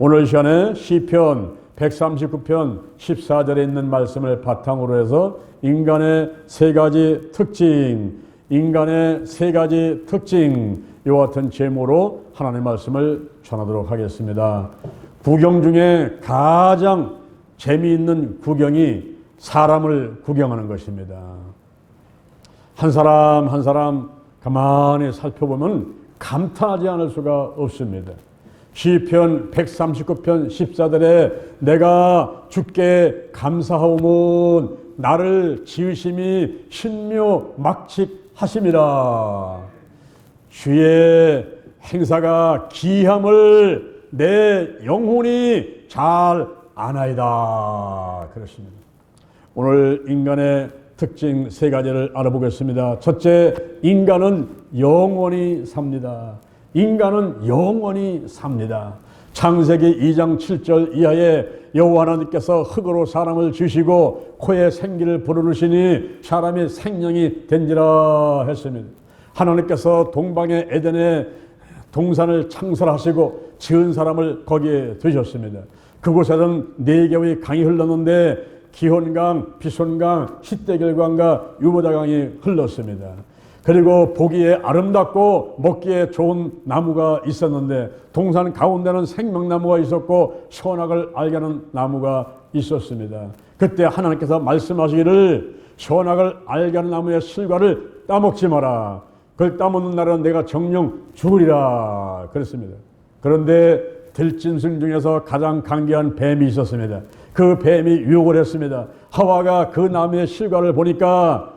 오늘 시간에 시편 139편 14절에 있는 말씀을 바탕으로 해서 인간의 세 가지 특징, 이와 같은 제목으로 하나님의 말씀을 전하도록 하겠습니다. 구경 중에 가장 재미있는 구경이 사람을 구경하는 것입니다. 한 사람 한 사람 가만히 살펴보면 감탄하지 않을 수가 없습니다. 시편 139편 14절에 내가 주께 감사하오면 나를 지으심이 신묘막측하심이라. 주의 행사가 기함을 내 영혼이 잘 아나이다. 그렇습니다. 오늘 인간의 특징 세 가지를 알아보겠습니다. 첫째, 인간은 영원히 삽니다. 인간은 영원히 삽니다. 창세기 2장 7절 이하에 여호와 하나님께서 흙으로 사람을 지으시고 코에 생기를 불어넣으시니 사람이 생명이 된지라 했습니다. 하나님께서 동방의 에덴에 동산을 창설하시고 지은 사람을 거기에 두셨습니다. 그곳에는 4개의 강이 흘렀는데 기혼강, 비손강, 십대결강과 유보다강이 흘렀습니다. 그리고 보기에 아름답고 먹기에 좋은 나무가 있었는데 동산 가운데는 생명나무가 있었고 선악을 알게 하는 나무가 있었습니다. 그때 하나님께서 말씀하시기를 선악을 알게 하는 나무의 실과를 따먹지 마라. 그걸 따먹는 날은 내가 정령 죽으리라 그랬습니다. 그런데 들짐승 중에서 가장 강경한 뱀이 있었습니다. 그 뱀이 유혹을 했습니다. 하와가 그 나무의 실과를 보니까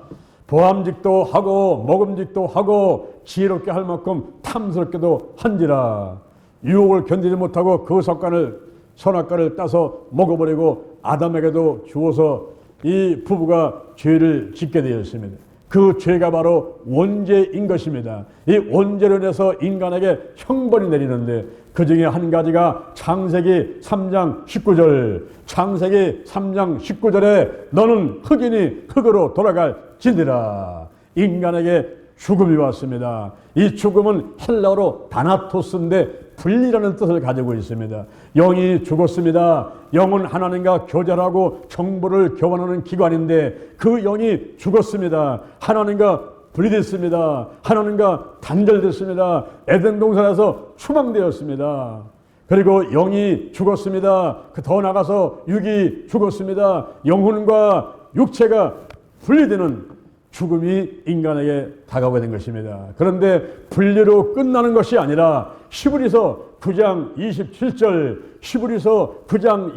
보암직도 하고 먹음직도 하고 지혜롭게 할 만큼 탐스럽게도 한지라. 유혹을 견디지 못하고 그 선악과를 따서 먹어버리고 아담에게도 주어서 이 부부가 죄를 짓게 되었습니다. 그 죄가 바로 원죄인 것입니다. 이 원죄로 인해서 인간에게 형벌이 내리는데 그 중에 한 가지가 창세기 3장 19절. 창세기 3장 19절에 너는 흙이니 흙으로 돌아갈 지니라. 인간에게 죽음이 왔습니다. 이 죽음은 헬라어로 다나토스인데 분리라는 뜻을 가지고 있습니다. 영이 죽었습니다. 영은 하나님과 교제하고 정보를 교환하는 기관인데 그 영이 죽었습니다. 하나님과 분리됐습니다. 하나님과 단절됐습니다. 에덴 동산에서 추방되었습니다. 그리고 영이 죽었습니다. 더 나가서 육이 죽었습니다. 영혼과 육체가 분리되는 죽음이 인간에게 다가오게 된 것입니다. 그런데 분리로 끝나는 것이 아니라 히브리서 9장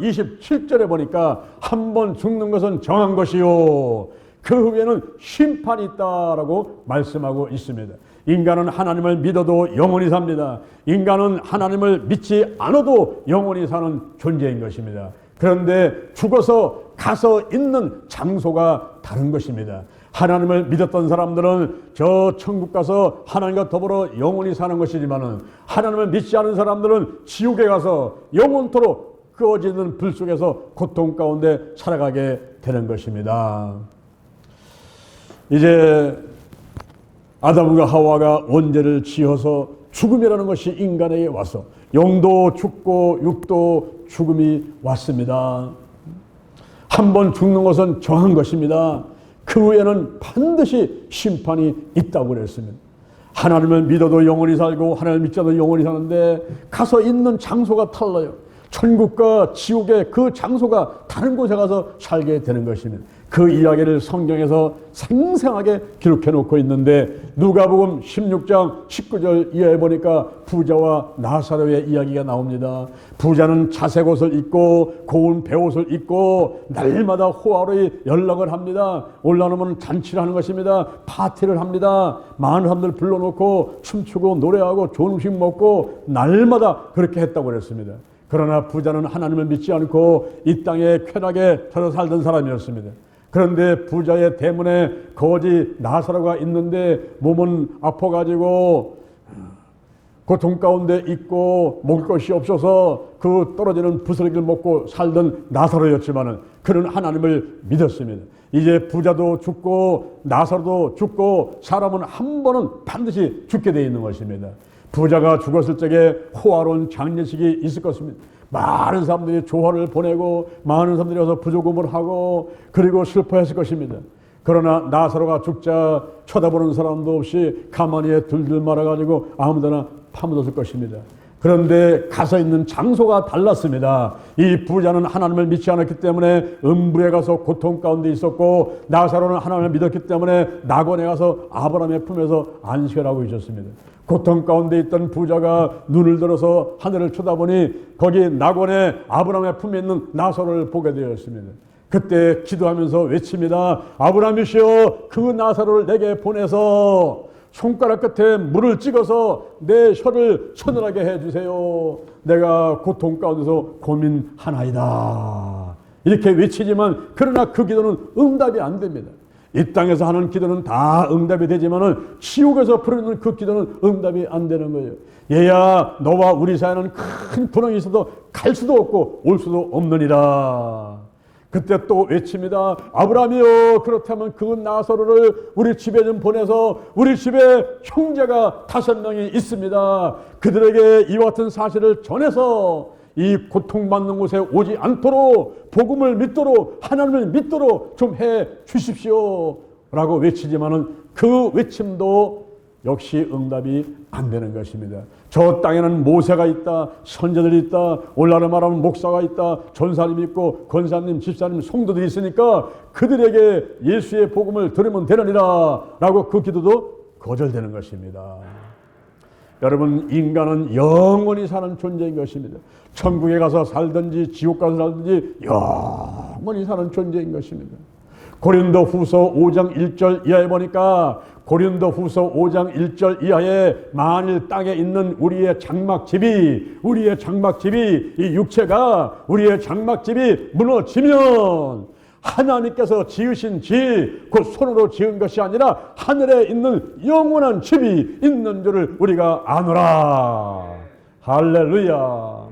27절에 보니까 한 번 죽는 것은 정한 것이요 그 후에는 심판이 있다라고 말씀하고 있습니다. 인간은 하나님을 믿어도 영원히 삽니다. 인간은 하나님을 믿지 않아도 영원히 사는 존재인 것입니다. 그런데 죽어서 가서 있는 장소가 다른 것입니다. 하나님을 믿었던 사람들은 저 천국 가서 하나님과 더불어 영원히 사는 것이지만은 하나님을 믿지 않은 사람들은 지옥에 가서 영원토록 끄어지는 불 속에서 고통 가운데 살아가게 되는 것입니다. 이제 아담과 하와가 원죄를 지어서 죽음이라는 것이 인간에게 와서 영도 죽고 육도 죽음이 왔습니다. 한 번 죽는 것은 정한 것입니다. 그 후에는 반드시 심판이 있다고 그랬습니다. 하나님을 믿어도 영원히 살고 하나님을 믿지 않아도 영원히 사는데 가서 있는 장소가 달라요. 천국과 지옥의 그 장소가 다른 곳에 가서 살게 되는 것입니다. 그 이야기를 성경에서 생생하게 기록해 놓고 있는데 누가복음 16장 19절 이하에 보니까 부자와 나사로의 이야기가 나옵니다. 부자는 자색 옷을 입고 고운 베옷을 입고 날마다 호화로이 연락을 합니다. 올라오면 잔치를 하는 것입니다. 파티를 합니다. 많은 사람들 불러놓고 춤추고 노래하고 좋은 음식 먹고 날마다 그렇게 했다고 그랬습니다. 그러나 부자는 하나님을 믿지 않고 이 땅에 쾌락에 젖어 살던 사람이었습니다. 그런데 부자의 대문에 거지 나사로가 있는데 몸은 아파가지고 고통 가운데 있고 먹을 것이 없어서 그 떨어지는 부스러기를 먹고 살던 나사로였지만은 그는 하나님을 믿었습니다. 이제 부자도 죽고 나사로도 죽고 사람은 한 번은 반드시 죽게 되어 있는 것입니다. 부자가 죽었을 적에 호화로운 장례식이 있을 것입니다. 많은 사람들이 조화를 보내고 많은 사람들이 와서 부조금을 하고 그리고 슬퍼했을 것입니다. 그러나 나사로가 죽자 쳐다보는 사람도 없이 가만히 둘둘 말아가지고 아무데나 파묻었을 것입니다. 그런데 가서 있는 장소가 달랐습니다. 이 부자는 하나님을 믿지 않았기 때문에 음부에 가서 고통 가운데 있었고, 나사로는 하나님을 믿었기 때문에 낙원에 가서 아브라함의 품에서 안식을 하고 있었습니다. 고통 가운데 있던 부자가 눈을 들어서 하늘을 쳐다보니 거기 낙원에 아브라함의 품에 있는 나사로를 보게 되었습니다. 그때 기도하면서 외칩니다. 아브라함이시여, 그 나사로를 내게 보내서 손가락 끝에 물을 찍어서 내 혀를 서늘하게 해주세요. 내가 고통 가운데서 고민하나이다. 이렇게 외치지만 그러나 그 기도는 응답이 안 됩니다. 이 땅에서 하는 기도는 다 응답이 되지만은 지옥에서 부르는 그 기도는 응답이 안 되는 거예요. 얘야, 너와 우리 사이에는 큰 분홍이 있어도 갈 수도 없고 올 수도 없느니라. 그때 또 외칩니다. 아브라함이요, 그렇다면 그 나사로를 우리 집에 좀 보내서, 우리 집에 형제가 5명이 있습니다. 그들에게 이와 같은 사실을 전해서 이 고통받는 곳에 오지 않도록, 복음을 믿도록, 하나님을 믿도록 좀 해 주십시오 라고 외치지만은 그 외침도 역시 응답이 안 되는 것입니다. 저 땅에는 모세가 있다, 선자들이 있다, 오늘날로 말하면 목사가 있다, 전사님 있고 권사님, 집사님, 성도들이 있으니까 그들에게 예수의 복음을 들으면 되느니라 라고 그 기도도 거절되는 것입니다. 여러분, 인간은 영원히 사는 존재인 것입니다. 천국에 가서 살든지 지옥 가서 살든지 영원히 사는 존재인 것입니다. 고린도후서 5장 1절 이하에 보니까, 고린도후서 5장 1절 이하에 만일 땅에 있는 우리의 장막집이 이 육체가 우리의 장막집이 무너지면 하나님께서 지으신 집, 곧 손으로 지은 것이 아니라 하늘에 있는 영원한 집이 있는 줄을 우리가 아노라. 할렐루야.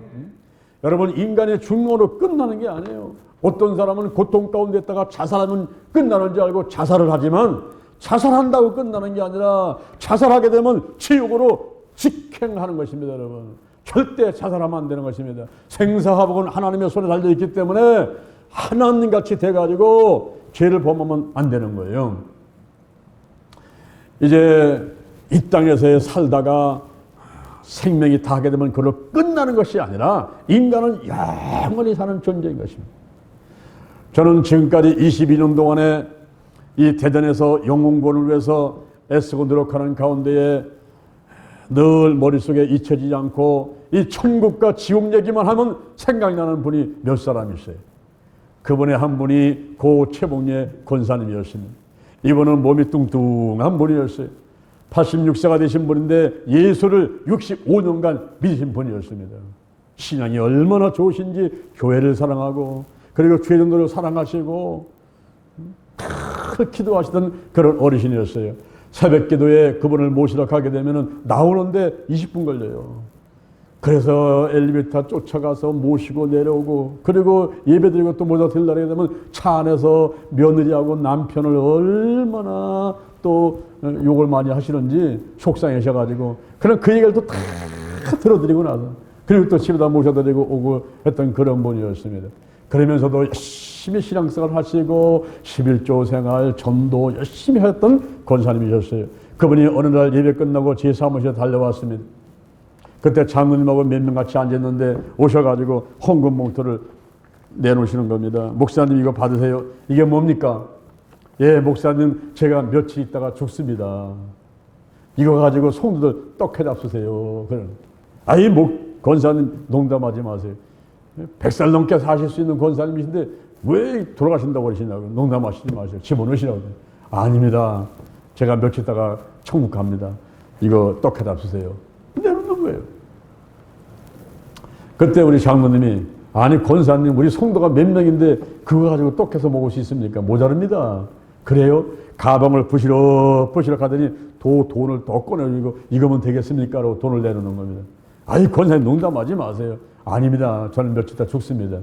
여러분, 인간의 중용으로 끝나는 게 아니에요. 어떤 사람은 고통 가운데 있다가 자살하면 끝나는 줄 알고 자살을 하지만, 자살한다고 끝나는 게 아니라 자살하게 되면 지옥으로 직행하는 것입니다. 여러분, 절대 자살하면 안 되는 것입니다. 생사화복은 하나님의 손에 달려있기 때문에 하나님같이 돼가지고 죄를 범하면 안 되는 거예요. 이제 이 땅에서 살다가 생명이 다하게 되면 그걸로 끝나는 것이 아니라 인간은 영원히 사는 존재인 것입니다. 저는 지금까지 22년 동안에 이 대전에서 영혼구원을 위해서 애쓰고 노력하는 가운데에 늘 머릿속에 잊혀지지 않고 이 천국과 지옥 얘기만 하면 생각나는 분이 몇 사람 있어요. 그분의 한 분이 고 최봉예 권사님이었습니다. 이분은 몸이 뚱뚱한 분이었어요. 86세가 되신 분인데 예수를 65년간 믿으신 분이었습니다. 신앙이 얼마나 좋으신지 교회를 사랑하고 그리고 죄 정도를 사랑하시고 늘 기도하시던 그런 어르신이었어요. 새벽 기도에 그분을 모시러 가게 되면 나오는데 20분 걸려요. 그래서 엘리베이터 쫓아가서 모시고 내려오고, 그리고 예배드리고 또 모자 들라게 되면 차 안에서 며느리하고 남편을 얼마나 또 욕을 많이 하시는지 속상하셔가지고, 그럼 그 얘기를 또 다 들어드리고 나서 그리고 또 집에다 모셔드리고 오고 했던 그런 분이었습니다. 그러면서도 열심히 신앙생활을 하시고 11조 생활, 전도 열심히 했던 권사님이셨어요. 그분이 어느 날 예배 끝나고 제 사무실에 달려왔습니다. 그때 장로님하고 몇 명 같이 앉았는데 오셔가지고 헌금 봉투를 내놓으시는 겁니다. 목사님, 이거 받으세요. 이게 뭡니까? 예, 목사님, 제가 며칠 있다가 죽습니다. 이거 가지고 성도들 떡해 잡수세요. 그런. 아이, 권사님, 농담하지 마세요. 100살 넘게 사실 수 있는 권사님이신데 왜 돌아가신다고 그러시냐고. 농담하시지 마세요. 집어넣으시라고. 아닙니다. 제가 며칠 있다가 천국 갑니다. 이거 떡해 잡수세요. 내놓는 거예요. 그때 우리 장로님이, 아니 권사님, 우리 성도가 몇 명인데 그거 가지고 떡해서 먹을 수 있습니까? 모자릅니다. 그래요? 가방을 부시럭 가더니 돈을 더 꺼내주고 이거면 되겠습니까? 라고 돈을 내놓는 겁니다. 아니 권사님, 농담하지 마세요. 아닙니다. 저는 며칠 있다 죽습니다.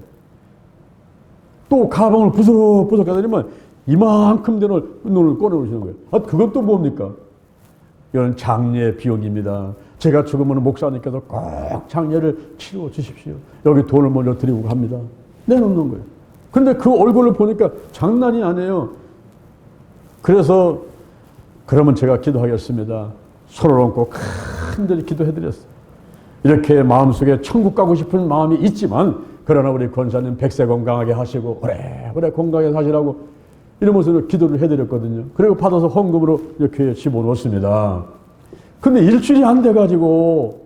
또 가방을 부스럭 가더니만 이만큼 되는 돈을 꺼내오시는 거예요. 아, 그건 또 뭡니까? 이건 장례 비용입니다. 제가 죽으면 목사님께서 꼭 장례를 치러 주십시오. 여기 돈을 먼저 드리고 갑니다. 내놓는 거예요. 근데 그 얼굴을 보니까 장난이 아니에요. 그래서 그러면 제가 기도하겠습니다. 손을 얹고 간절히 기도해드렸어요. 이렇게 마음속에 천국 가고 싶은 마음이 있지만 그러나 우리 권사님 백세 건강하게 하시고 오래오래 건강하게 사시라고 이러면서 기도를 해드렸거든요. 그리고 받아서 헌금으로 이렇게 집어넣었습니다. 근데 일주일이 안 돼가지고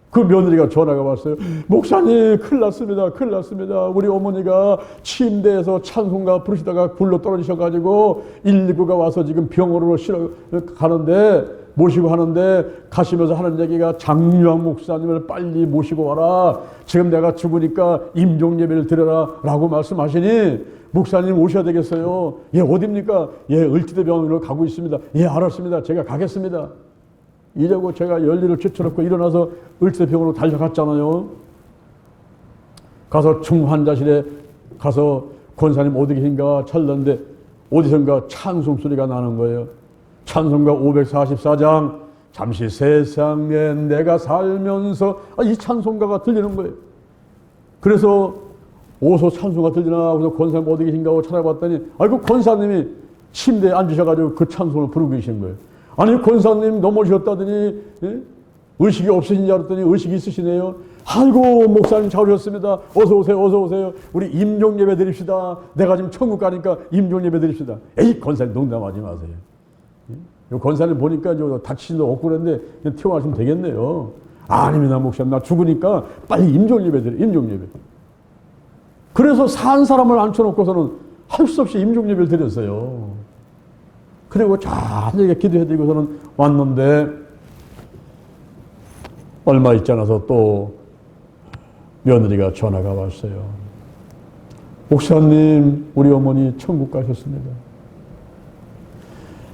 그 며느리가 전화가 왔어요. 목사님 큰일 났습니다. 큰일 났습니다. 우리 어머니가 침대에서 찬송가 부르시다가 굴러 떨어지셔가지고 119가 와서 지금 병원으로 실어 가는데 모시고 하는데 가시면서 하는 얘기가 장유한 목사님을 빨리 모시고 와라. 지금 내가 죽으니까 임종예배를 드려라 라고 말씀하시니 목사님 오셔야 되겠어요. 예, 어딥니까? 예, 을지대병원으로 가고 있습니다. 예, 알았습니다. 제가 가겠습니다. 이러고 제가 열일을 제쳐놓고 일어나서 을지대병원으로 달려갔잖아요. 가서 중환자실에 가서 권사님 어디 계신가 찾는데 어디선가 찬송 소리가 나는 거예요. 찬송가 544장 잠시 세상에 내가 살면서 이 찬송가가 들리는 거예요. 그래서 어디서 찬송가 들리나 그래서 권사님 어디 계신가 하고 찾아봤더니 그 권사님이 침대에 앉으셔가지고 그 찬송을 부르고 계신 거예요. 아니 권사님 넘어지셨다더니 예? 의식이 없으신 줄 알았더니 의식이 있으시네요. 아이고 목사님 잘 오셨습니다. 어서 오세요. 어서 오세요. 우리 임종예배 드립시다. 내가 지금 천국 가니까 임종예배 드립시다. 에이 권사님 농담하지 마세요. 예? 권사님 보니까 다치신도 없고 그랬는데 그냥 튀어나시면 되겠네요. 아닙니다 목사님 나 죽으니까 빨리 임종예배 드려. 임종예배. 그래서 산 사람을 앉혀놓고서는 할 수 없이 임종예배를 드렸어요. 그리고 잔뜩 기도해드리고서는 왔는데 얼마 있지 않아서 또 며느리가 전화가 왔어요. 목사님 우리 어머니 천국 가셨습니다.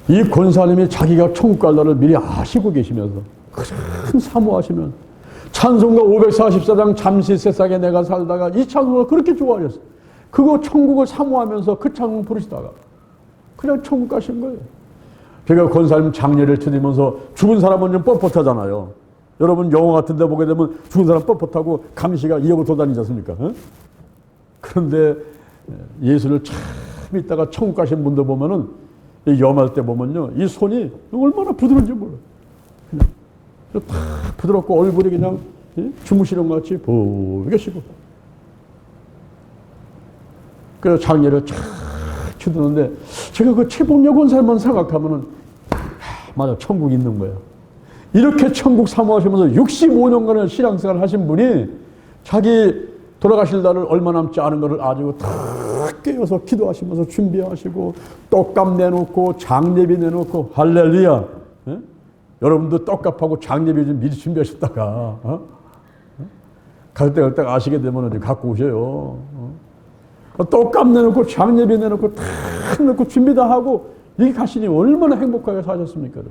이 권사님이 자기가 천국 갈 날을 미리 아시고 계시면서 큰 사모하시면 찬송가 544장 잠시 세상에 내가 살다가 이 찬송을 그렇게 좋아하셨어요. 그거 천국을 사모하면서 그 찬송 부르시다가 그냥 천국 가신 거예요. 제가 권사님 장례를 드리면서 죽은 사람은 좀 뻣뻣하잖아요. 여러분 영화 같은 데 보게 되면 죽은 사람 뻣뻣하고 감시가 이러고 돌아다니지 않습니까? 어? 그런데 예수를 참 있다가 천국 가신 분들 보면은 염할 때 보면요. 이 손이 얼마나 부드러운지 몰라요. 그냥 탁 부드럽고 얼굴이 그냥 주무시는 것 같이 보계시고 그래서 장례를 쫙 치드는데 제가 그 최봉혁 권사님만 생각하면은 맞아 천국이 있는 거예요. 이렇게 천국 사모하시면서 65년간의 신앙생활을 하신 분이 자기 돌아가실 날을 얼마 남지 않은 것을 아주 탁 깨어서 기도하시면서 준비하시고 떡값 내놓고 장례비 내놓고 할렐루야. 예? 여러분도 떡값하고 장례비 좀 미리 준비하셨다가 갈 때 아시게 되면 갖고 오셔요. 떡값 내놓고 장례비 내놓고 다 넣고 준비 다 하고 여기 가시니 얼마나 행복하게 사셨습니까?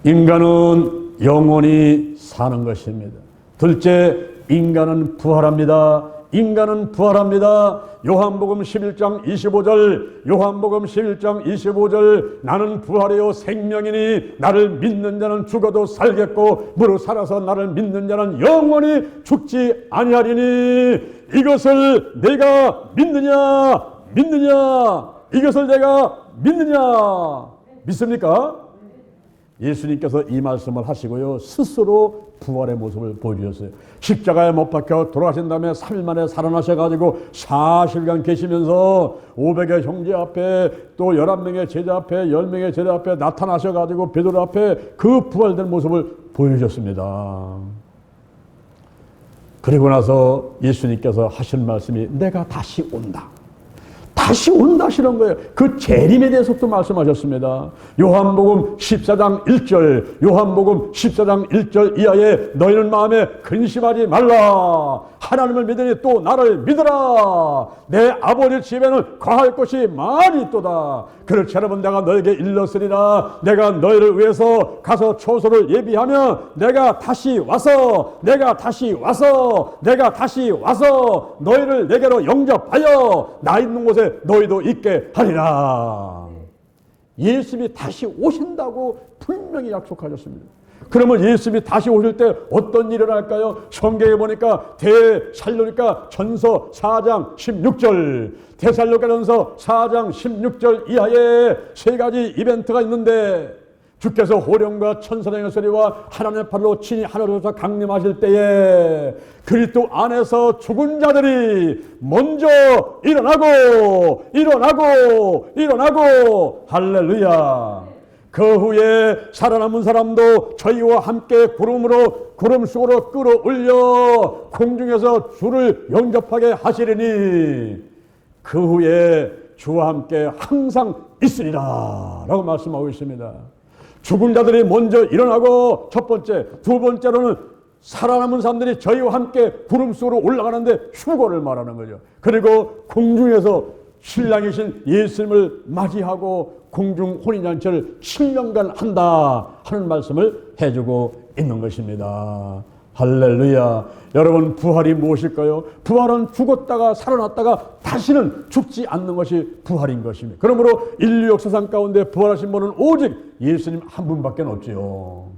인간은 영원히 사는 것입니다. 둘째, 인간은 부활합니다. 인간은 부활합니다. 요한복음 11장 25절 요한복음 11장 25절 나는 부활이요 생명이니 나를 믿는 자는 죽어도 살겠고 무릇 살아서 나를 믿는 자는 영원히 죽지 아니하리니 이것을 내가 믿느냐 이것을 내가 믿느냐 믿습니까? 예수님께서 이 말씀을 하시고요. 스스로 부활의 모습을 보여주셨어요. 십자가에 못 박혀 돌아가신 다음에 3일 만에 살아나셔가지고 40일간 계시면서 500의 형제 앞에 또 11명의 제자 앞에 10명의 제자 앞에 나타나셔가지고 베드로 앞에 그 부활된 모습을 보여주셨습니다. 그리고 나서 예수님께서 하신 말씀이 내가 다시 온다. 다시 온다 하시는 거예요. 그 재림에 대해서도 말씀하셨습니다. 요한복음 14장 1절 요한복음 14장 1절 이하에 너희는 마음에 근심하지 말라. 하나님을 믿으니 또 나를 믿으라. 내 아버지 집에는 거할 곳이 많이 있도다. 그렇지 않으면 내가 너에게 일렀으리라. 내가 너희를 위해서 가서 초소를 예비하면 내가 다시 와서 너희를 내게로 영접하여 나 있는 곳에 너희도 있게 하리라. 예수님이 다시 오신다고 분명히 약속하셨습니다. 그러면 예수님이 다시 오실 때 어떤 일이 일어날까요? 성경에 보니까 데살로니가 전서 4장 16절, 데살로니가 전서 4장 16절 이하에 세 가지 이벤트가 있는데, 주께서 호령과 천사령의 소리와 하나님의 팔로 친히 하늘에서 강림하실 때에 그리스도 안에서 죽은 자들이 먼저 일어나고 할렐루야. 그 후에 살아남은 사람도 저희와 함께 구름 속으로 끌어올려 공중에서 주를 영접하게 하시리니 그 후에 주와 함께 항상 있으리라 라고 말씀하고 있습니다. 죽은 자들이 먼저 일어나고 첫 번째, 두 번째로는 살아남은 사람들이 저희와 함께 구름 속으로 올라가는데 휴거를 말하는 거죠. 그리고 공중에서 신랑이신 예수님을 맞이하고 공중 혼인잔치를 7년간 한다 하는 말씀을 해주고 있는 것입니다. 할렐루야. 여러분, 부활이 무엇일까요? 부활은 죽었다가 살아났다가 다시는 죽지 않는 것이 부활인 것입니다. 그러므로 인류 역사상 가운데 부활하신 분은 오직 예수님 한 분밖에 없지요.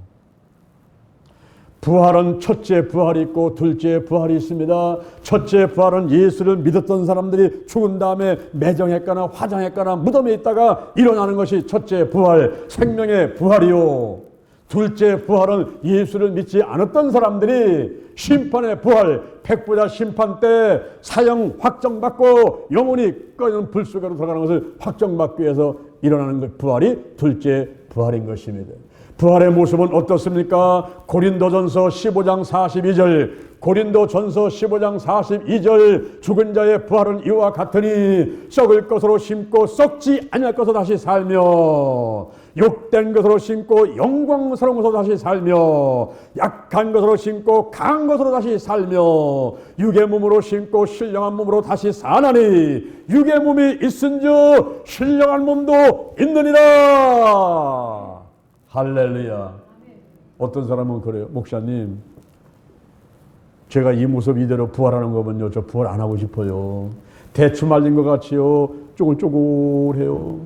부활은 첫째 부활이 있고 둘째 부활이 있습니다. 첫째 부활은 예수를 믿었던 사람들이 죽은 다음에 매정했거나 화장했거나 무덤에 있다가 일어나는 것이 첫째 부활, 생명의 부활이요. 둘째 부활은 예수를 믿지 않았던 사람들이 심판의 부활, 백보자 심판 때 사형 확정받고 영원히 꺼지는 불 속으로 들어가는 것을 확정받기 위해서 일어나는 것, 부활이 둘째 부활인 것입니다. 부활의 모습은 어떻습니까? 고린도전서 15장 42절, 고린도전서 15장 42절, 죽은 자의 부활은 이와 같으니 썩을 것으로 심고 썩지 아니할 것으로 다시 살며, 욕된 것으로 심고 영광스러운 것으로 다시 살며, 약한 것으로 심고 강한 것으로 다시 살며, 육의 몸으로 심고 신령한 몸으로 다시 사나니 육의 몸이 있은즉 신령한 몸도 있느니라. 할렐루야. 어떤 사람은 그래요. 목사님, 제가 이 모습 이대로 부활하는 거 보면요, 저 부활 안 하고 싶어요. 대추 말린 것 같이요, 쪼글쪼글해요.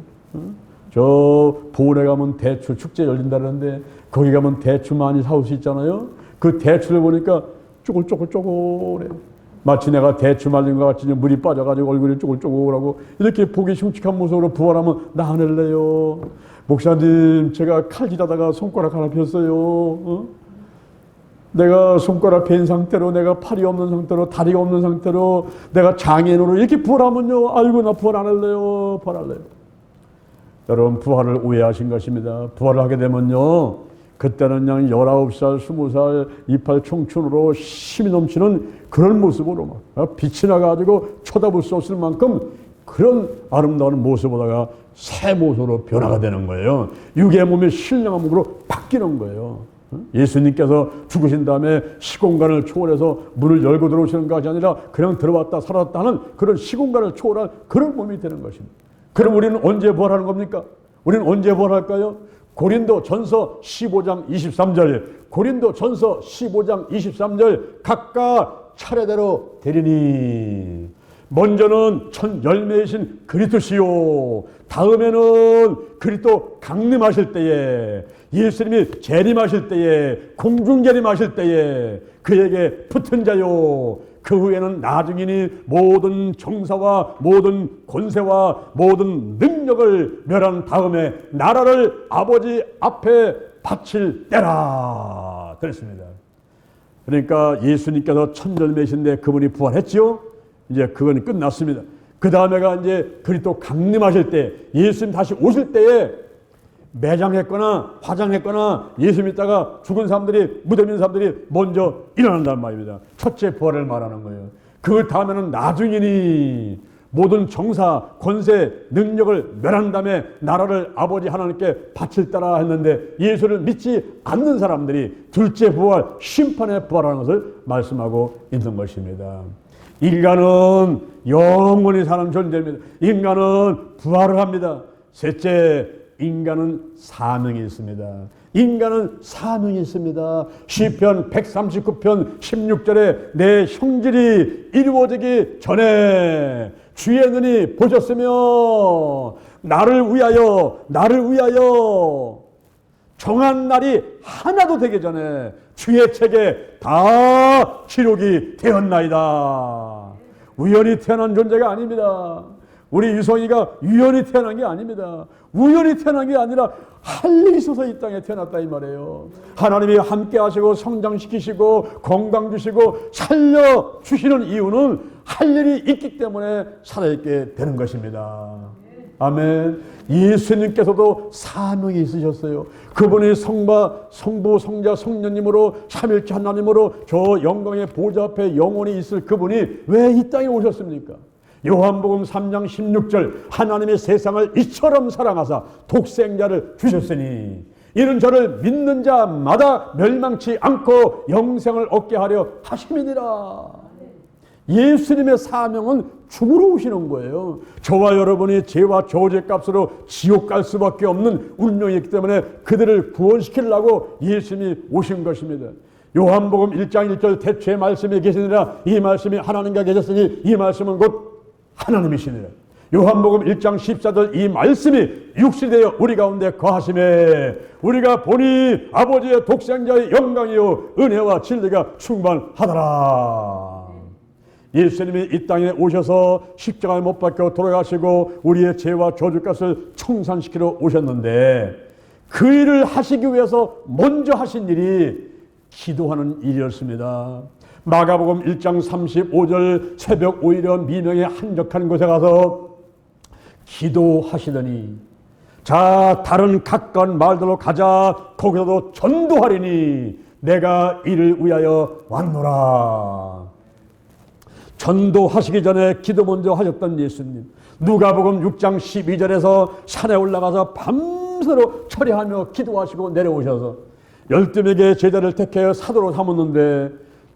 저 보울에 가면 대추 축제 열린다는데 거기 가면 대추 많이 사올 수 있잖아요. 그 대추를 보니까 쪼글쪼글해요. 마치 내가 대추 말린 것 같이 물이 빠져가지고 얼굴이 쪼글쪼글하고 이렇게 보기 흉측한 모습으로 부활하면 나 안 할래요. 목사님, 제가 칼질하다가 손가락 하나 폈어요. 내가 손가락 벤 상태로, 내가 팔이 없는 상태로, 다리가 없는 상태로, 내가 장애인으로 이렇게 부활하면요, 아이고 나 부활 안 할래요. 부활할래요. 여러분, 부활을 오해하신 것입니다. 부활을 하게 되면요, 그때는 그냥 19살, 20살, 이팔 청춘으로 힘이 넘치는 그런 모습으로 막 빛이 나가지고 쳐다볼 수 없을 만큼 그런 아름다운 모습보다가 새 모습으로 변화가 되는 거예요. 육의 몸이 신령한 몸으로 바뀌는 거예요. 예수님께서 죽으신 다음에 시공간을 초월해서 문을 열고 들어오시는 것이 아니라 그냥 들어왔다 살았다 하는 그런 시공간을 초월한 그런 몸이 되는 것입니다. 그럼 우리는 언제 부활하는 겁니까? 우리는 언제 부활할까요? 고린도전서 15장 23절, 고린도전서 15장 23절, 각각 차례대로 되리니 먼저는 첫 열매이신 그리스도시요, 다음에는 그리스도 강림하실 때에, 예수님이 재림하실 때에, 공중 재림하실 때에 그에게 붙은 자요, 그 후에는 나중이니 모든 정사와 모든 권세와 모든 능력을 멸한 다음에 나라를 아버지 앞에 바칠 때라 그랬습니다. 그러니까 예수님께서 첫 열매이신데 그분이 부활했지요. 이제 그건 끝났습니다. 그 다음에가 이제 그리스도 강림하실 때, 예수님 다시 오실 때에 매장했거나 화장했거나 예수 믿다가 죽은 사람들이, 무덤 있는 사람들이 먼저 일어난단 말입니다. 첫째 부활을 말하는 거예요. 그 다음에는 나중이니 모든 정사, 권세, 능력을 멸한 다음에 나라를 아버지 하나님께 바칠 때라 했는데, 예수를 믿지 않는 사람들이 둘째 부활, 심판에 부활하는 것을 말씀하고 있는 것입니다. 인간은 영원히 사는 존재입니다. 인간은 부활을 합니다. 셋째, 인간은 사명이 있습니다. 인간은 사명이 있습니다. 시편 139편 16절에 내 형질이 이루어지기 전에 주의 눈이 보셨으며 나를 위하여 정한 날이 하나도 되기 전에 주의 책에 다 기록이 되었나이다. 우연히 태어난 존재가 아닙니다. 우리 유성이가 우연히 태어난 게 아닙니다. 우연히 태어난 게 아니라 할 일이 있어서 이 땅에 태어났다 이 말이에요. 하나님이 함께 하시고 성장시키시고 건강 주시고 살려주시는 이유는 할 일이 있기 때문에 살아있게 되는 것입니다. 아멘. 예수님께서도 사명이 있으셨어요. 그분이 성부, 성자, 성령님으로 삼일체 하나님으로 저 영광의 보좌 앞에 영원히 있을 그분이 왜 이 땅에 오셨습니까? 요한복음 3장 16절 하나님의 세상을 이처럼 사랑하사 독생자를 주셨으니 이는 저를 믿는 자마다 멸망치 않고 영생을 얻게 하려 하심이니라. 예수님의 사명은 죽으러 오시는 거예요. 저와 여러분이 죄와 저주의 값으로 지옥 갈 수밖에 없는 운명이기 때문에 그들을 구원시키려고 예수님이 오신 것입니다. 요한복음 1장 1절 태초에 말씀이 계시니라 이 말씀이 하나님과 계셨으니 이 말씀은 곧 하나님이시니라. 요한복음 1장 14절 이 말씀이 육신이 되어 우리 가운데 거하심에 우리가 보니 아버지의 독생자의 영광이요 은혜와 진리가 충만하더라. 예수님이 이 땅에 오셔서 십자가에 못 박혀 돌아가시고 우리의 죄와 저주값을 청산시키러 오셨는데 그 일을 하시기 위해서 먼저 하신 일이 기도하는 일이었습니다. 마가복음 1장 35절 새벽 오히려 미명의 한적한 곳에 가서 기도하시더니 자 다른 가까운 마을들로 가자 거기서도 전도하리니 내가 이를 위하여 왔노라. 전도하시기 전에 기도 먼저 하셨던 예수님. 누가복음 6장 12절에서 산에 올라가서 밤새로 철야하며 기도하시고 내려오셔서 12명의 제자를 택하여 사도로 삼았는데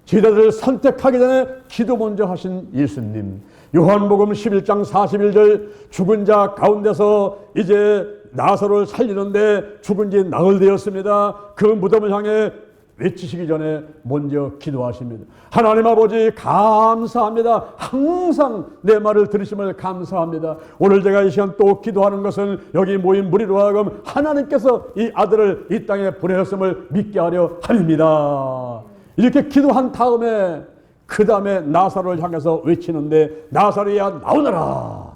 제자들을 선택하기 전에 기도 먼저 하신 예수님. 요한복음 11장 41절 죽은 자 가운데서 이제 나사로를 살리는데 죽은 지 나흘 되었습니다. 그 무덤을 향해 외치시기 전에 먼저 기도하십니다. 하나님 아버지 감사합니다. 항상 내 말을 들으심을 감사합니다. 오늘 제가 이 시간 또 기도하는 것은 여기 모인 무리로 하여금 하나님께서 이 아들을 이 땅에 보내셨음을 믿게 하려 함입니다. 이렇게 기도한 다음에 그 다음에 나사로를 향해서 외치는데 나사로야 나오너라.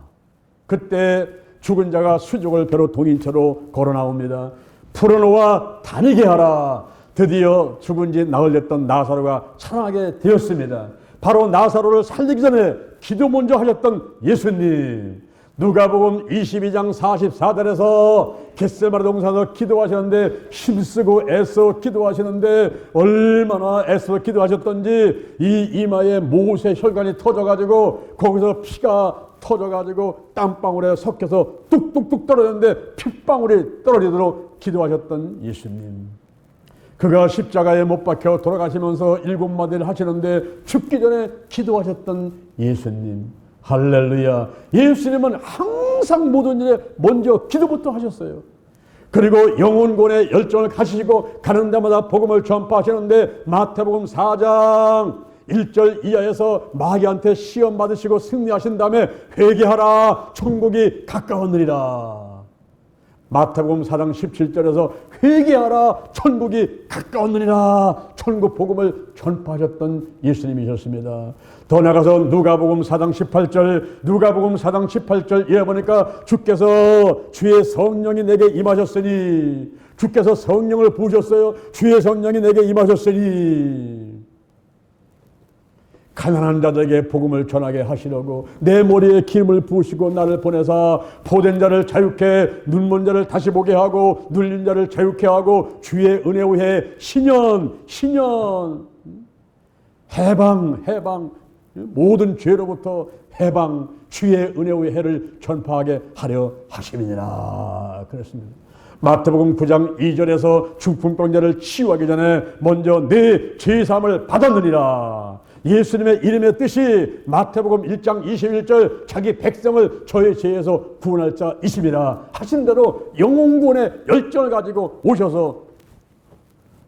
그때 죽은 자가 수족을 배로 동인 채로 걸어 나옵니다. 풀어놓아 다니게 하라. 드디어 죽은 지 나흘 됐던 나사로가 살아나게 되었습니다. 바로 나사로를 살리기 전에 기도 먼저 하셨던 예수님. 누가복음 22장 44절에서 겟세마네 동산에서 기도하셨는데 힘쓰고 애써 기도하시는데 얼마나 애써 기도하셨던지 이 이마에 못의 혈관이 터져가지고 거기서 피가 터져가지고 땀방울에 섞여서 뚝뚝뚝 떨어졌는데 핏방울이 떨어지도록 기도하셨던 예수님. 그가 십자가에 못 박혀 돌아가시면서 7마디를 하시는데 죽기 전에 기도하셨던 예수님. 할렐루야. 예수님은 항상 모든 일에 먼저 기도부터 하셨어요. 그리고 영혼권의 열정을 가지시고 가는 데마다 복음을 전파하시는데 마태복음 4장 1절 이하에서 마귀한테 시험 받으시고 승리하신 다음에 회개하라 천국이 가까웠느니라. 마태복음 4장 17절에서 회개하라 천국이 가까웠느니라 천국 복음을 전파하셨던 예수님이셨습니다. 더 나가서 누가복음 4장 18절 이에 보니까 주께서 주의 성령이 내게 임하셨으니 주께서 성령을 부으셨어요. 주의 성령이 내게 임하셨으니 가난한 자들에게 복음을 전하게 하시려고 내 머리에 기름을 부으시고 나를 보내사 포된 자를 자유케 눈먼 자를 다시 보게 하고 눌린 자를 자유케 하고 주의 은혜 후에 신년 해방 모든 죄로부터 해방 주의 은혜 후의 해를 전파하게 하려 하심이니라 그랬습니다. 마태복음 9장 2절에서 중풍병자를 치유하기 전에 먼저 내 죄사함을 받았느니라. 예수님의 이름의 뜻이 마태복음 1장 21절 자기 백성을 저의 죄에서 구원할 자이심이라 하신 대로 영혼구원의 열정을 가지고 오셔서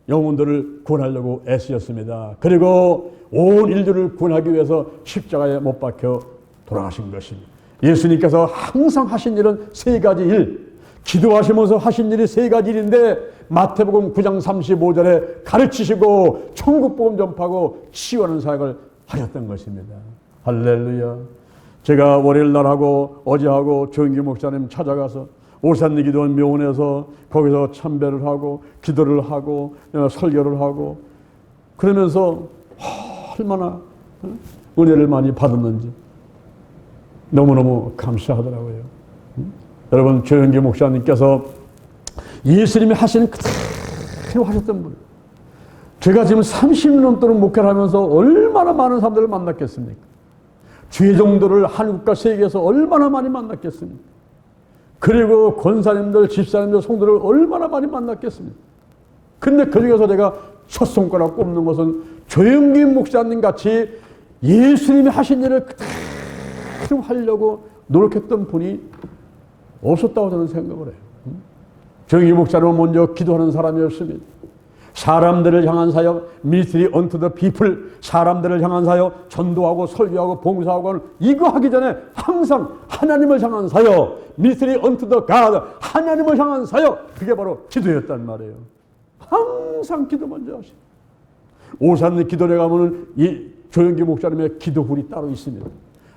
영혼들을 구원하려고 애쓰셨습니다. 그리고 온 인류를 구원하기 위해서 십자가에 못 박혀 돌아가신 것입니다. 예수님께서 항상 하신 일은 세 가지 일, 기도하시면서 하신 일이 세 가지 일인데 마태복음 9장 35절에 가르치시고 천국복음 전파하고 치유하는 사역을 하셨던 것입니다. 할렐루야. 제가 월요일날 하고 어제하고 조영기 목사님 찾아가서 오산리 기도원 묘원에서 거기서 참배를 하고 기도를 하고 설교를 하고 그러면서 얼마나 은혜를 많이 받았는지 너무너무 감사하더라고요. 여러분, 조영기 목사님께서 예수님이 하신 그대로 하셨던 분. 제가 지금 30년 동안 목회를 하면서 얼마나 많은 사람들을 만났겠습니까? 주의 종들을 한국과 세계에서 얼마나 많이 만났겠습니까? 그리고 권사님들, 집사님들, 성도를 얼마나 많이 만났겠습니까? 근데 그 중에서 제가 첫 손가락 꼽는 것은 조영기 목사님 같이 예수님이 하신 일을 그대로 하려고 노력했던 분이 없었다고 저는 생각을 해요. 조영기 목사님은 먼저 기도하는 사람이었습니다. 사람들을 향한 사역, ministry unto the people, 사람들을 향한 사역, 전도하고 설교하고 봉사하고 하는 이거 하기 전에 항상 하나님을 향한 사역, ministry unto the God, 하나님을 향한 사역, 그게 바로 기도였단 말이에요. 항상 기도 먼저 하시고 오산리 기도에 가면은 이 조영기 목사님의 기도굴이 따로 있습니다.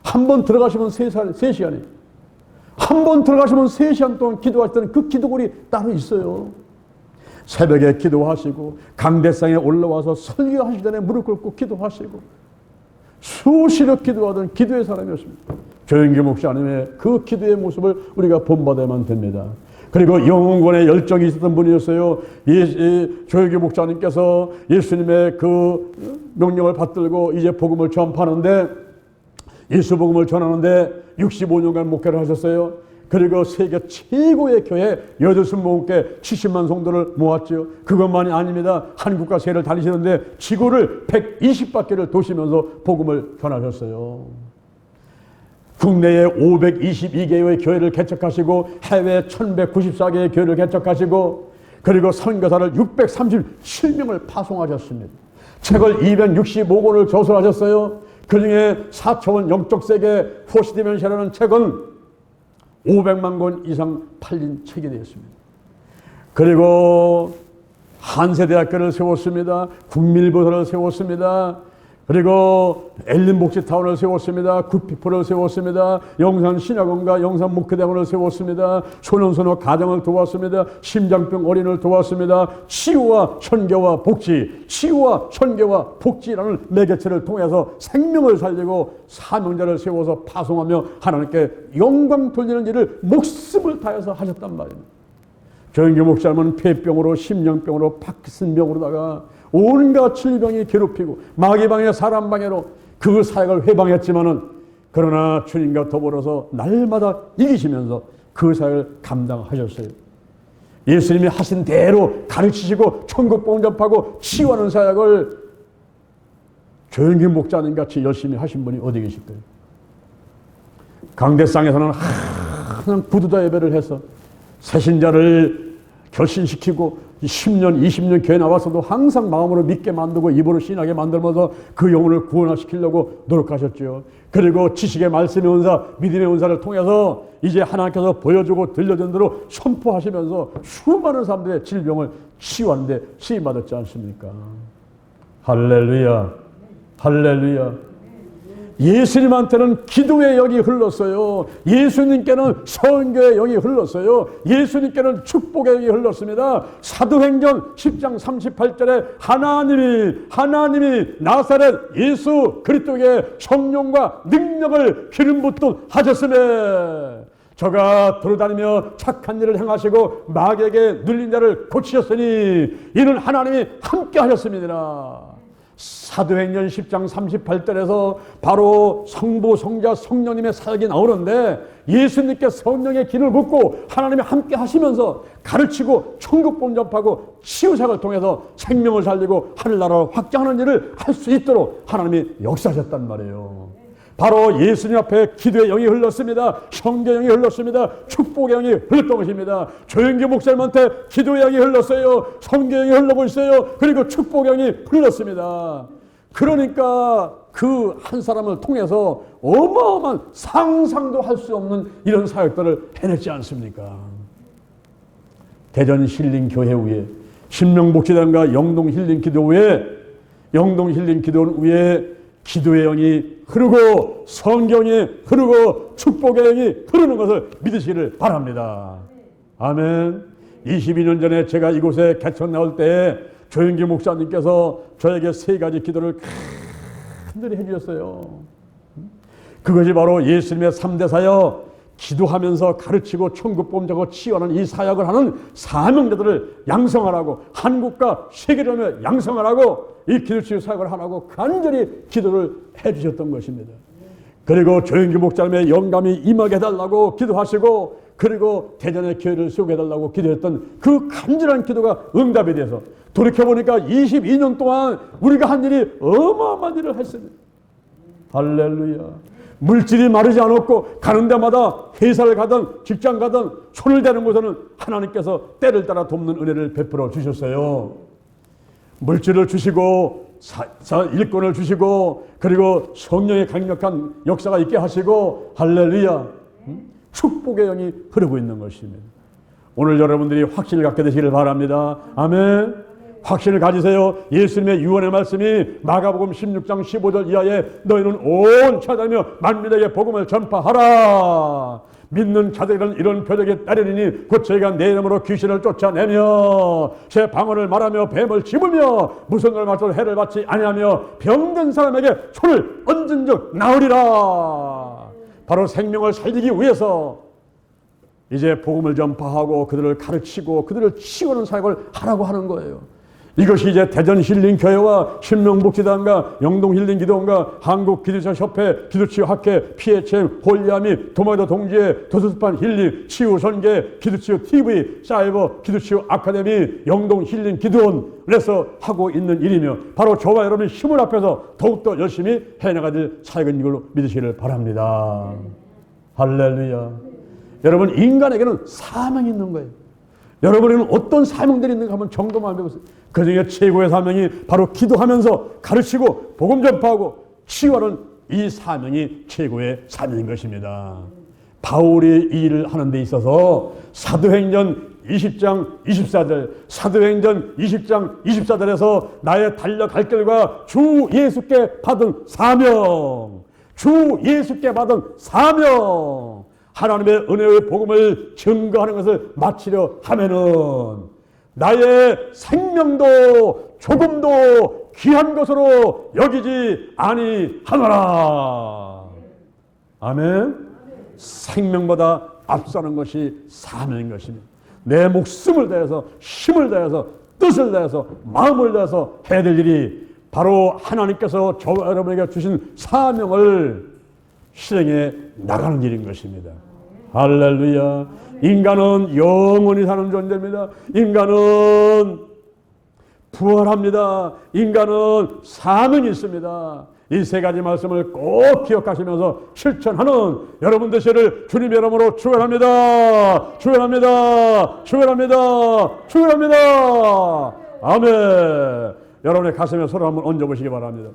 한 번 들어가시면 3시간이에요. 한 번 들어가시면 3시간 동안 기도할 때는 그 기도굴이 따로 있어요. 새벽에 기도하시고 강대상에 올라와서 설교하시기 전에 무릎 꿇고 기도하시고 수시로 기도하던 기도의 사람이었습니다. 조영기 목사님의 그 기도의 모습을 우리가 본받아야만 됩니다. 그리고 영혼권에 열정이 있었던 분이었어요. 조영기 목사님께서 예수님의 그 명령을 받들고 이제 복음을 전파하는데, 예수 복음을 전하는데 65년간 목회를 하셨어요. 그리고 세계 최고의 교회 8모교회 70만 성도를 모았죠. 그것만이 아닙니다. 한국과 세계를 다니시는데 지구를 120바퀴를 도시면서 복음을 전하셨어요. 국내에 522개의 교회를 개척하시고 해외 1194개의 교회를 개척하시고 그리고 선교사를 637명을 파송하셨습니다. 책을 265권을 저술하셨어요. 그중에 4차원 영적 세계 포시디멘시라는 책은 500만 권 이상 팔린 책이 되었습니다. 그리고 한세대학교를 세웠습니다. 국민일보사를 세웠습니다. 그리고 엘린복지타운을 세웠습니다. 굿피플을 세웠습니다. 영산신학원과 영산목회대학원을 세웠습니다. 소년소녀 가정을 도왔습니다. 심장병 어린이를 도왔습니다. 치유와 선교와 복지, 치유와 선교와 복지라는 매개체를 통해서 생명을 살리고 사명자를 세워서 파송하며 하나님께 영광 돌리는 일을 목숨을 다해서 하셨단 말입니다. 조영기 목사님은 폐병으로, 심령병으로, 파킨슨병으로다가 온갖 질병이 괴롭히고 마귀방해 사람방해로 그 사역을 회방했지만은 그러나 주님과 더불어서 날마다 이기시면서 그 사역을 감당하셨어요. 예수님이 하신 대로 가르치시고 천국복음 전파하고 치유하는 사역을 조영기 목사님 같이 열심히 하신 분이 어디 계실까요? 강대상에서는 항상 부두자 예배를 해서 새신자를 결신시키고 10년, 20년 교회 나와서도 항상 마음으로 믿게 만들고 입으로 신하게 만들면서 그 영혼을 구원시키려고 노력하셨죠. 그리고 지식의 말씀의 은사, 믿음의 은사를 통해서 이제 하나님께서 보여주고 들려준 대로 선포하시면서 수많은 사람들의 질병을 치유하는데 쓰임받았지 않습니까? 할렐루야, 할렐루야. 예수님한테는 기도의 영이 흘렀어요. 예수님께는 선교의 영이 흘렀어요. 예수님께는 축복의 영이 흘렀습니다. 사도행전 10장 38절에 하나님이 나사렛 예수 그리스도에게 성령과 능력을 기름 붓듯 하셨으며 저가 돌아다니며 착한 일을 행하시고 마귀에게 눌린 자를 고치셨으니 이는 하나님이 함께 하셨습니다. 사도행전 10장 38절에서 바로 성부, 성자, 성령님의 사역이 나오는데 예수님께 성령의 기름을 붓고 하나님이 함께 하시면서 가르치고 천국복음 전파하고 치유사역을 통해서 생명을 살리고 하늘나라를 확장하는 일을 할 수 있도록 하나님이 역사하셨단 말이에요. 바로 예수님 앞에 기도의 영이 흘렀습니다. 성경의 영이 흘렀습니다. 축복의 영이 흘렀던 것입니다. 조영기 목사님한테 기도의 영이 흘렀어요. 성경의 영이 흘러고 있어요. 그리고 축복의 영이 흘렀습니다. 그러니까 그 한 사람을 통해서 어마어마한 상상도 할 수 없는 이런 사역들을 해냈지 않습니까? 대전 힐링교회 위에 신명복지단과 영동힐링기도원 위에 기도의 영이 흐르고 성경이 흐르고 축복의 영이 흐르는 것을 믿으시기를 바랍니다. 아멘. 22년 전에 제가 이곳에 개천 나올 때 조영기 목사님께서 저에게 3가지 기도를 간절히 해주셨어요. 그것이 바로 예수님의 3대 사역, 기도하면서 가르치고 천국보험자고 치유하는 이 사역을 하는 사명자들을 양성하라고, 한국과 세계적으로 양성하라고 이 기도치유 사역을 하라고 간절히 기도를 해주셨던 것입니다. 그리고 조영기 목사님의 영감이 임하게 해달라고 기도하시고, 그리고 대전의 교회를 세우게 해달라고 기도했던 그 간절한 기도가 응답이 돼서 돌이켜보니까 22년 동안 우리가 한 일이 어마어마한 일을 했습니다. 할렐루야. 물질이 마르지 않았고, 가는 데마다 회사를 가든 직장 가든 손을 대는 곳에는 하나님께서 때를 따라 돕는 은혜를 베풀어 주셨어요. 물질을 주시고 일꾼을 주시고, 그리고 성령의 강력한 역사가 있게 하시고, 할렐루야, 축복의 영이 흐르고 있는 것입니다. 오늘 여러분들이 확신을 갖게 되시기를 바랍니다. 아멘. 확신을 가지세요. 예수님의 유언의 말씀이 마가복음 16장 15절 이하에 너희는 온 천하며 만민에게 복음을 전파하라. 믿는 자들은 이런 표적이 따르리니 곧 저희가 내 이름으로 귀신을 쫓아내며 새 방언을 말하며 뱀을 집으며 무슨 걸 맞춰도 해를 받지 아니하며 병든 사람에게 손을 얹은 적 나으리라. 바로 생명을 살리기 위해서 이제 복음을 전파하고 그들을 가르치고 그들을 치유하는 사역을 하라고 하는 거예요. 이것이 이제 대전 힐링교회와 신명복지단과 영동힐링기도원과 한국기도처협회, 기도치유학회, PHM, 홀리아미, 도마도 동지회, 도서출판 힐링, 치유선계, 기도치유TV, 사이버, 기도치유 아카데미, 영동힐링기도원에서 하고 있는 일이며, 바로 저와 여러분의 힘을 합해서 더욱더 열심히 해나가질 사역인 걸로 믿으시기를 바랍니다. 할렐루야. 여러분, 인간에게는 사명이 있는 거예요. 여러분에게는 어떤 사명들이 있는가 한번 점검을 해보세요. 그 중에 최고의 사명이 바로 기도하면서 가르치고 복음 전파하고 치유하는 이 사명이 최고의 사명인 것입니다. 바울이 이 일을 하는 데 있어서 사도행전 20장 24절에서 나의 달려갈 길과 주 예수께 받은 사명, 하나님의 은혜의 복음을 증거하는 것을 마치려 하면은 나의 생명도 조금도 귀한 것으로 여기지 아니하노라. 아멘. 생명보다 앞서는 것이 사명인 것입니다. 내 목숨을 다해서, 힘을 다해서, 뜻을 다해서, 마음을 다해서 해야 될 일이 바로 하나님께서 저와 여러분에게 주신 사명을 실행해 나가는 일인 것입니다. 할렐루야. 인간은 영원히 사는 존재입니다. 인간은 부활합니다. 인간은 사명이 있습니다. 이 3가지 말씀을 꼭 기억하시면서 실천하는 여러분 되시기를 주님의 이름으로 축원합니다. 축원합니다. 아멘. 여러분의 가슴에 손을 한번 얹어보시기 바랍니다.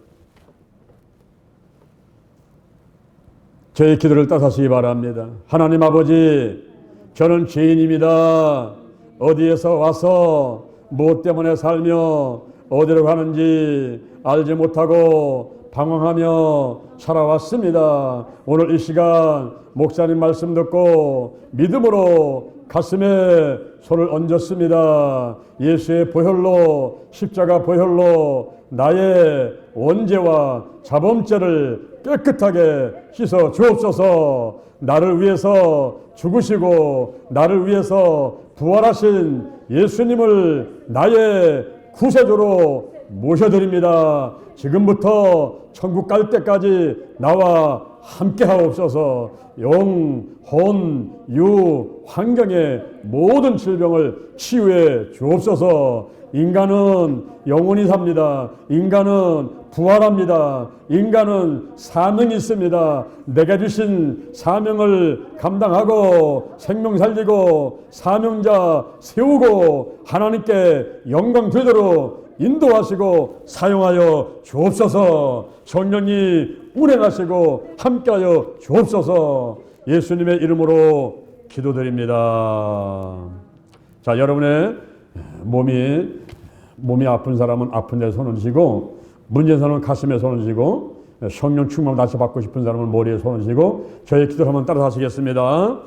저의 기도를 따르시기 바랍니다. 하나님 아버지, 저는 죄인입니다. 어디에서 와서 무엇 때문에 살며 어디로 가는지 알지 못하고 방황하며 살아왔습니다. 오늘 이 시간 목사님 말씀 듣고 믿음으로 가슴에 손을 얹었습니다. 예수의 보혈로, 십자가 보혈로 나의 원죄와 자범죄를 깨끗하게 씻어 주옵소서. 나를 위해서 죽으시고 나를 위해서 부활하신 예수님을 나의 구세주로 모셔드립니다. 지금부터 천국 갈 때까지 나와 함께 하옵소서. 영, 혼, 유, 환경의 모든 질병을 치유해 주옵소서. 인간은 영원히 삽니다. 인간은 부활합니다. 인간은 사명이 있습니다. 내게 주신 사명을 감당하고 생명 살리고 사명자 세우고 하나님께 영광 되도록 인도하시고 사용하여 주옵소서. 성령이 운행하시고 함께하여 주옵소서. 예수님의 이름으로 기도드립니다. 자, 여러분의 몸이 아픈 사람은 아픈 데 손을 쥐고, 문제인 사람은 가슴에 손을 쥐고, 성령 충만을 다시 받고 싶은 사람은 머리에 손을 쥐고 저의 기도를 한번 따라서 하시겠습니다.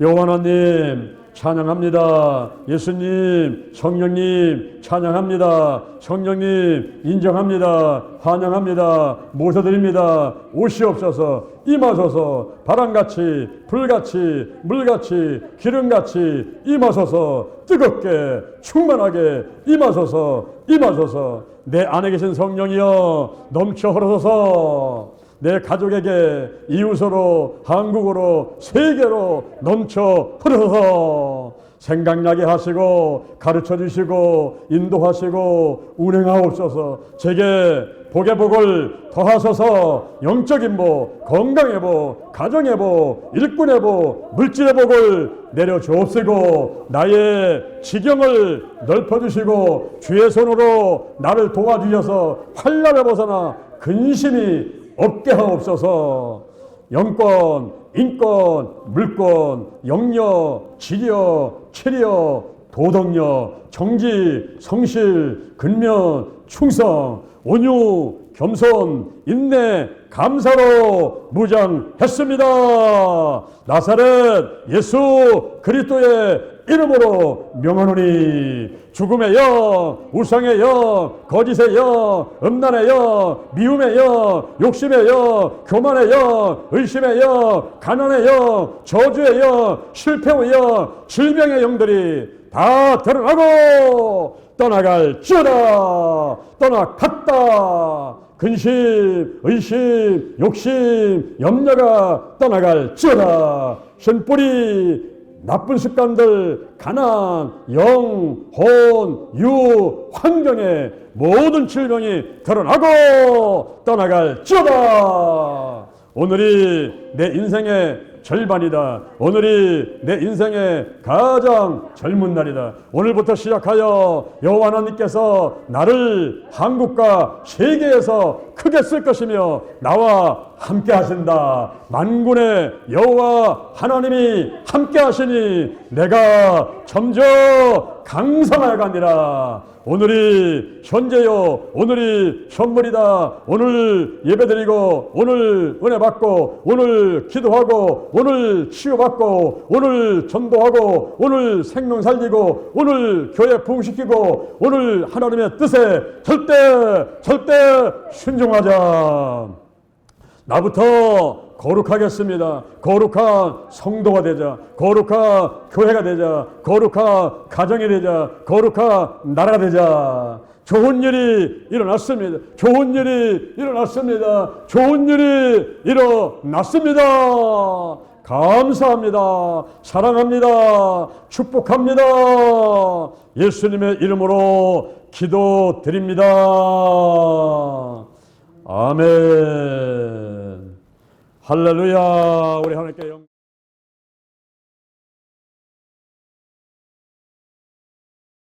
여호와 하나님 찬양합니다. 예수님, 성령님 찬양합니다. 성령님 인정합니다. 환영합니다. 모셔드립니다. 오시옵소서. 임하소서. 바람같이 불같이 물같이 기름같이 임하소서. 뜨겁게 충만하게 임하소서. 임하소서. 내 안에 계신 성령이여 넘쳐 흐르소서. 내 가족에게 이웃으로 한국으로 세계로 넘쳐 흐르소서. 생각나게 하시고 가르쳐 주시고 인도하시고 운행하옵소서. 제게 복의 복을 더하소서. 영적인 복, 건강의 복, 가정의 복, 일꾼의 복, 물질의 복을 내려주옵시고 나의 지경을 넓혀주시고 주의 손으로 나를 도와주셔서 환난을 벗어나 근심이 없게 하옵소서. 영권, 인권, 물권, 영력, 지력, 체력, 도덕력, 정직, 성실, 근면, 충성, 온유, 겸손, 인내, 감사로 무장했습니다. 나사렛 예수 그리스도의 이름으로 명하노니 죽음의 영, 우상의 영, 거짓의 영, 음란의 영, 미움의 영, 욕심의 영, 교만의 영, 의심의 영, 가난의 영, 저주의 영, 실패의 영, 질병의 영들이 다 드러나고 떠나갈지어다. 떠나갔다. 근심, 의심, 욕심, 염려가 떠나갈지어다. 신뿌리, 나쁜 습관들, 가난, 영, 혼, 유, 환경의 모든 질병이 드러나고 떠나갈지어다. 오늘이 내 인생의 절반이다. 오늘이 내 인생의 가장 젊은 날이다. 오늘부터 시작하여 여호와 하나님께서 나를 한국과 세계에서 크게 쓸 것이며 나와 함께 하신다. 만군의 여호와 하나님이 함께 하시니 내가 점점 강성하여 가니라. 오늘이 현재요, 오늘이 선물이다. 오늘 예배드리고 오늘 은혜 받고 오늘 기도하고 오늘 치유받고 오늘 전도하고 오늘 생명 살리고 오늘 교회 부흥시키고 오늘 하나님의 뜻에 절대 순종하자. 나부터 거룩하겠습니다. 거룩한 성도가 되자. 거룩한 교회가 되자. 거룩한 가정이 되자. 거룩한 나라가 되자. 좋은 일이 일어났습니다. 좋은 일이 일어났습니다. 좋은 일이 일어났습니다. 감사합니다. 사랑합니다. 축복합니다. 예수님의 이름으로 기도드립니다. 아멘. 할렐루야. 우리 하나님께